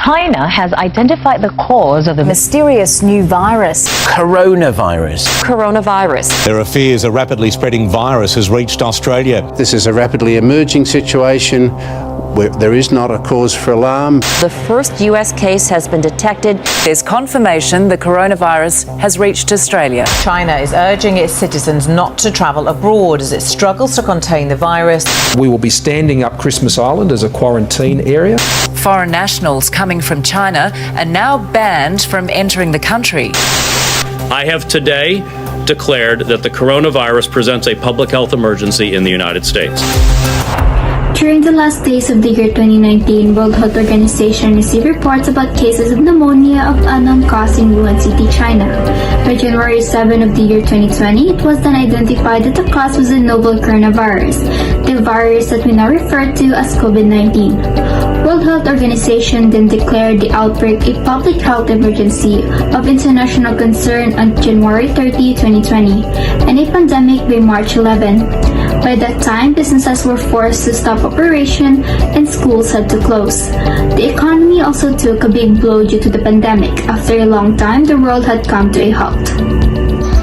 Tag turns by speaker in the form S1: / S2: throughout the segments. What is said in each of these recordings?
S1: China has identified the cause of the
S2: mysterious new virus.
S3: Coronavirus.
S4: There are fears a rapidly spreading virus has reached Australia.
S5: This is a rapidly emerging situation where there is not a cause for alarm.
S6: The first US case has been detected. There's confirmation the coronavirus has reached Australia.
S2: China is urging its citizens not to travel abroad as it struggles to contain the virus.
S7: We will be standing up Christmas Island as a quarantine area.
S6: Foreign nationals coming from China are now banned from entering the country.
S8: I have today declared that the coronavirus presents a public health emergency in the United States.
S9: During the last days of the year 2019, World Health Organization received reports about cases of pneumonia of unknown cause in Wuhan City, China. By January 7 of the year 2020, it was then identified that the cause was a novel coronavirus, the virus that we now refer to as COVID-19. World Health Organization then declared the outbreak a public health emergency of international concern on January 30, 2020, and a pandemic by March 11. By that time, businesses were forced to stop operation and schools had to close. The economy also took a big blow due to the pandemic. After a long time, the world had come to a halt.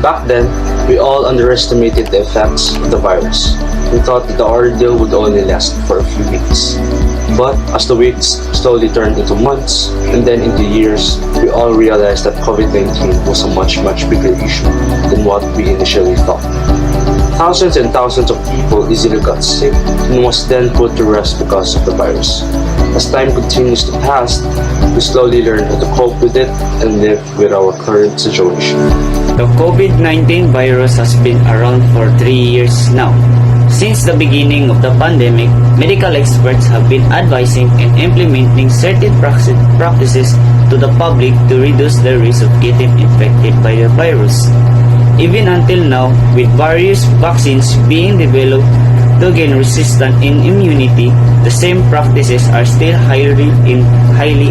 S10: Back then, we all underestimated the effects of the virus. We thought that the ordeal would only last for a few weeks. But as the weeks slowly turned into months and then into years, we all realized that COVID-19 was a much bigger issue than what we initially thought. Thousands and thousands of people easily got sick and was then put to rest because of the virus. As time continues to pass, we slowly learn how to cope with it and live with our current situation.
S11: The COVID-19 virus has been around for 3 years now. Since the beginning of the pandemic, medical experts have been advising and implementing certain practices to the public to reduce the risk of getting infected by the virus. Even until now, with various vaccines being developed to gain resistance and immunity, the same practices are still highly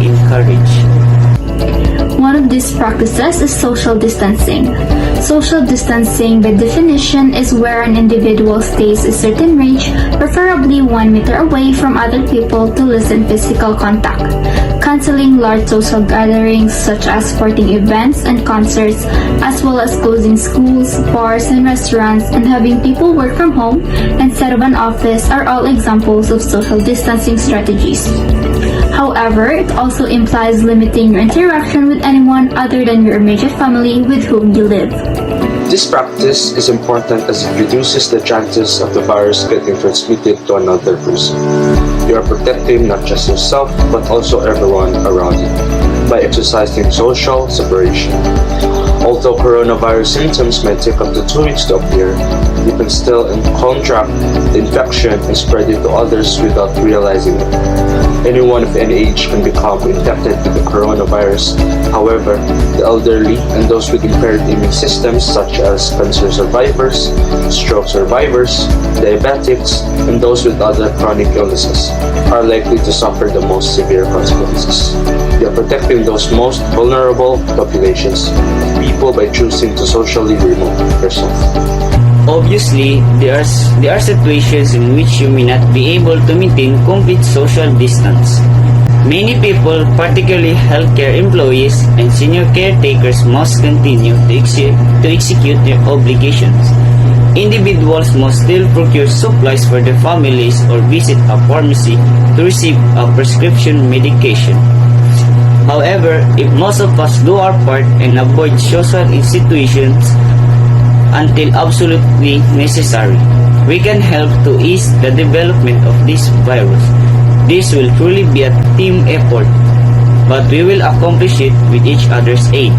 S11: encouraged.
S9: One of these practices is social distancing. Social distancing, by definition, is where an individual stays a certain range, preferably 1 meter away from other people to lessen physical contact. Canceling large social gatherings such as sporting events and concerts, as well as closing schools, bars, and restaurants, and having people work from home instead of an office are all examples of social distancing strategies. However, it also implies limiting your interaction with anyone other than your immediate family with whom you live.
S10: This practice is important as it reduces the chances of the virus getting transmitted to another person. You are protecting not just yourself, but also everyone around you by exercising social separation. Although coronavirus symptoms may take up to 2 weeks to appear, you can still contract the infection and spread it to others without realizing it. Anyone of any age can become infected with the coronavirus. However, the elderly and those with impaired immune systems such as cancer survivors, stroke survivors, diabetics, and those with other chronic illnesses are likely to suffer the most severe consequences. You are protecting those most vulnerable populations of people by choosing to socially remove yourself.
S11: Obviously, there are situations in which you may not be able to maintain complete social distance. Many people, particularly healthcare employees and senior caretakers, must continue to execute their obligations. Individuals must still procure supplies for their families or visit a pharmacy to receive a prescription medication. However, if most of us do our part and avoid social situations until absolutely necessary, we can help to ease the development of this virus. This will truly be a team effort, but we will accomplish it with each other's aid.